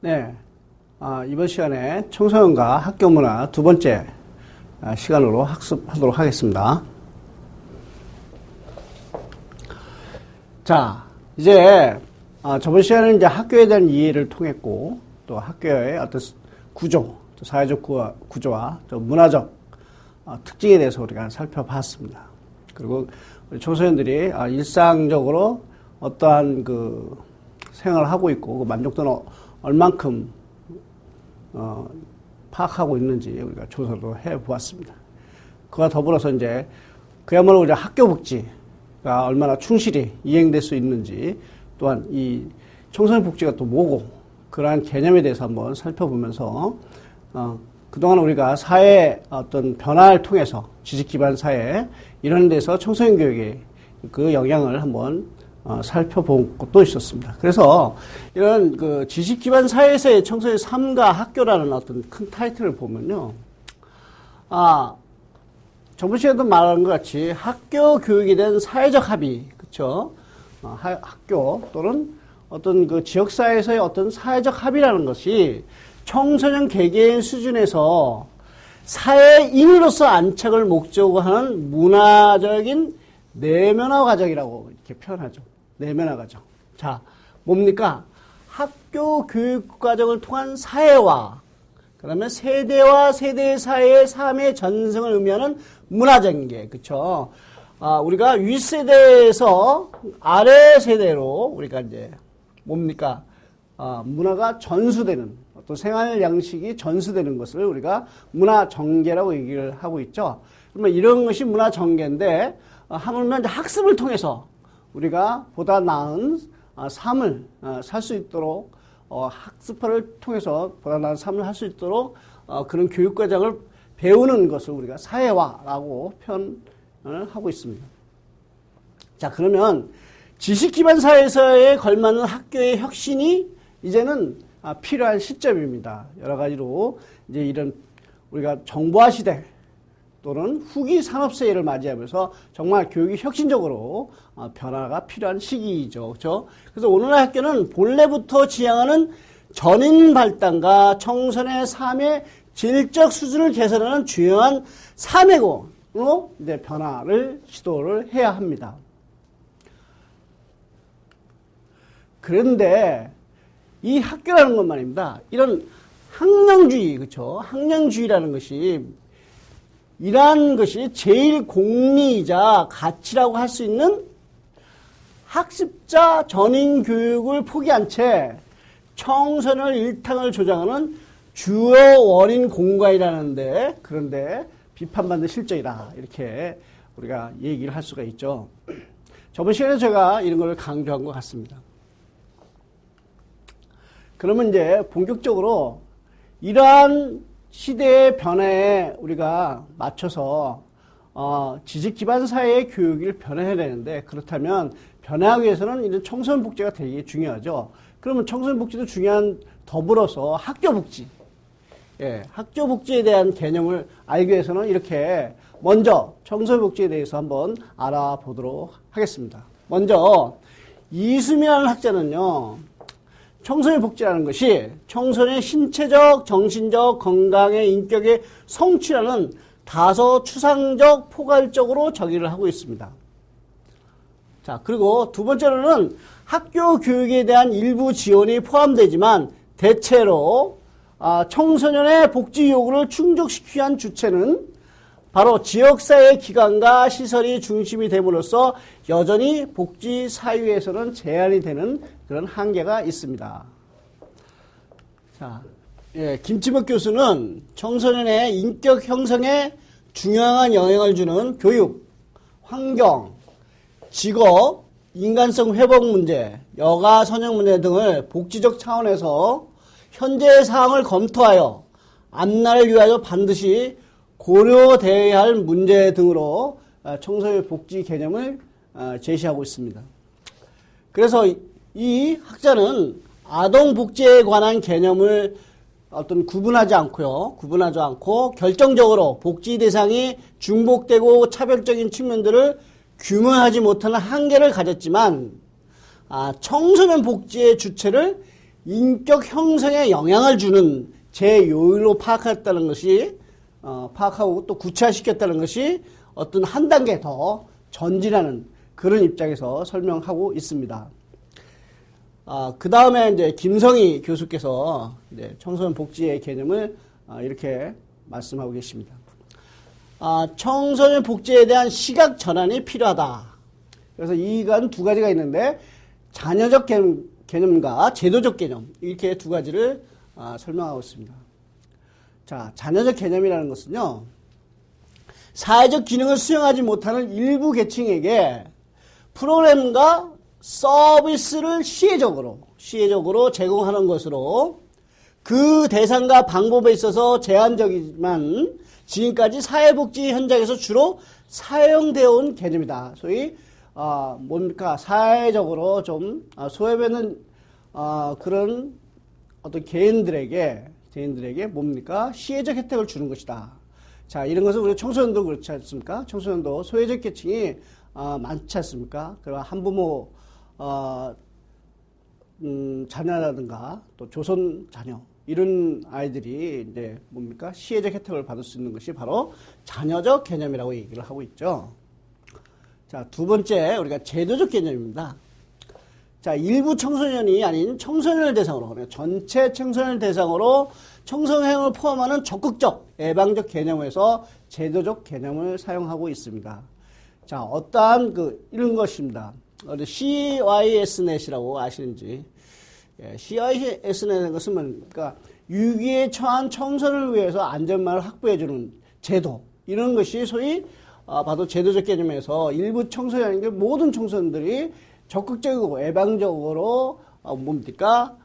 네, 이번 시간에 청소년과 학교 문화 두 번째 시간으로 학습하도록 하겠습니다. 자, 이제 저번 시간에는 이제 학교에 대한 이해를 통했고, 또 학교의 어떤 구조, 또 사회적 구조와 또 문화적 특징에 대해서 우리가 살펴봤습니다. 그리고 우리 청소년들이 일상적으로 어떠한 그 생활을 하고 있고, 그 만족도는 얼만큼 파악하고 있는지 우리가 조사도 해보았습니다. 그와 더불어서 이제 그야말로 우리 학교 복지가 얼마나 충실히 이행될 수 있는지, 또한 이 청소년 복지가 또 뭐고, 그러한 개념에 대해서 한번 살펴보면서 그동안 우리가 사회 어떤 변화를 통해서 지식 기반 사회 이런 데서 청소년 교육의 그 영향을 한번 살펴본 것도 있었습니다. 그래서 이런 그 지식 기반 사회에서의 청소년 삶과 학교라는 어떤 큰 타이틀을 보면요. 저번 시간에도 말한 것 같이 학교 교육에 대한 사회적 합의, 그쵸? 학교 또는 어떤 그 지역사회에서의 어떤 사회적 합의라는 것이 청소년 개개인 수준에서 사회인으로서 안착을 목적으로 하는 문화적인 내면화 과정이라고 이렇게 표현하죠. 내면화 과정. 자, 뭡니까? 학교 교육 과정을 통한 사회화, 그 다음에 세대와 세대 사이의 삶의 전승을 의미하는 문화적인 게, 그쵸? 우리가 윗세대에서 아래 세대로 우리가 이제 뭡니까? 문화가 전수되는, 어떤 생활 양식이 전수되는 것을 우리가 문화 정계라고 얘기를 하고 있죠. 그러면 이런 것이 문화 정계인데, 하물며 이제 학습을 통해서 우리가 보다 나은 삶을 살 수 있도록, 학습을 통해서 보다 나은 삶을 할 수 있도록 그런 교육 과정을 배우는 것을 우리가 사회화라고 표현을 하고 있습니다. 자, 그러면 지식 기반 사회에서의 걸맞는 학교의 혁신이 이제는 필요한 시점입니다. 여러 가지로 이제 이런 우리가 정보화 시대 또는 후기 산업 세대를 맞이하면서 정말 교육이 혁신적으로 변화가 필요한 시기이죠. 그렇죠? 그래서 오늘날 학교는 본래부터 지향하는 전인 발달과 청소년의 삶의 질적 수준을 개선하는 중요한 사회고로 이제 변화를 시도를 해야 합니다. 그런데 이 학교라는 것 말입니다. 이런 학령주의, 그렇죠? 학령주의라는 것이 이러한 것이 제일 공리이자 가치라고 할 수 있는 학습자 전인 교육을 포기한 채 청소년 일상을 조장하는 주요 원인 공간이라는데, 그런데 비판받는 실정이다, 이렇게 우리가 얘기를 할 수가 있죠. 저번 시간에 제가 이런 걸 강조한 것 같습니다. 그러면 이제 본격적으로 이러한 시대의 변화에 우리가 맞춰서 지식 기반 사회의 교육을 변화해야 되는데, 그렇다면 변화하기 위해서는 이런 청소년 복지가 되게 중요하죠. 그러면 청소년 복지도 중요한 더불어서 학교 복지, 학교 복지에 대한 개념을 알기 위해서는 이렇게 먼저 청소년 복지에 대해서 한번 알아보도록 하겠습니다. 먼저 이수미라는 학자는요, 청소년 복지라는 것이 청소년의 신체적, 정신적, 건강의 인격의 성취라는 다소 추상적, 포괄적으로 정의를 하고 있습니다. 자, 그리고 두 번째로는 학교 교육에 대한 일부 지원이 포함되지만 대체로 청소년의 복지 요구를 충족시키기 위한 주체는 바로 지역사회 기관과 시설이 중심이 됨으로써 여전히 복지 사유에서는 제한이 되는 그런 한계가 있습니다. 자, 김치목 교수는 청소년의 인격 형성에 중요한 영향을 주는 교육, 환경, 직업, 인간성 회복 문제, 여가 선형 문제 등을 복지적 차원에서 현재의 사항을 검토하여 앞날을 위하여 반드시 고려되어야 할 문제 등으로 청소년 복지 개념을 제시하고 있습니다. 그래서 이 학자는 아동 복지에 관한 개념을 구분하지 않고 결정적으로 복지 대상이 중복되고 차별적인 측면들을 규명하지 못하는 한계를 가졌지만 청소년 복지의 주체를 인격 형성에 영향을 주는 제 요인으로 파악했다는 것이 파악하고 또 구체화시켰다는 것이 어떤 한 단계 더 전진하는 그런 입장에서 설명하고 있습니다. 그 다음에 이제 김성희 교수께서 이제 청소년 복지의 개념을 이렇게 말씀하고 계십니다. 청소년 복지에 대한 시각 전환이 필요하다. 그래서 이건 두 가지가 있는데 자녀적 개념과 제도적 개념 이렇게 두 가지를 설명하고 있습니다. 자, 자녀적 개념이라는 것은요. 사회적 기능을 수행하지 못하는 일부 계층에게 프로그램과 서비스를 시혜적으로 제공하는 것으로 그 대상과 방법에 있어서 제한적이지만 지금까지 사회복지 현장에서 주로 사용되어 온 개념이다. 소위 뭡니까? 사회적으로 좀 소외되는 그런 어떤 개인들에게 뭡니까? 시혜적 혜택을 주는 것이다. 자, 이런 것은 우리 청소년도 그렇지 않습니까? 청소년도 소외적 계층이 많지 않습니까? 그리고 한부모 자녀라든가 또 조선 자녀 이런 아이들이 이제 뭡니까? 시혜적 혜택을 받을 수 있는 것이 바로 자녀적 개념이라고 얘기를 하고 있죠. 자, 두 번째 우리가 제도적 개념입니다. 자, 일부 청소년이 아닌 청소년을 대상으로 전체 청소년을 대상으로 청소년을 포함하는 적극적 예방적 개념에서 제도적 개념을 사용하고 있습니다. 자, 어떠한 이런 것입니다. CYSNet이라고 아시는지. CYSNet이라는 것은 그러니까 위기에 처한 청소년을 위해서 안전망을 확보해주는 제도. 이런 것이 소위 봐도 제도적 개념에서 일부 청소년에게 모든 청소년들이 적극적이고 예방적으로 뭡니까?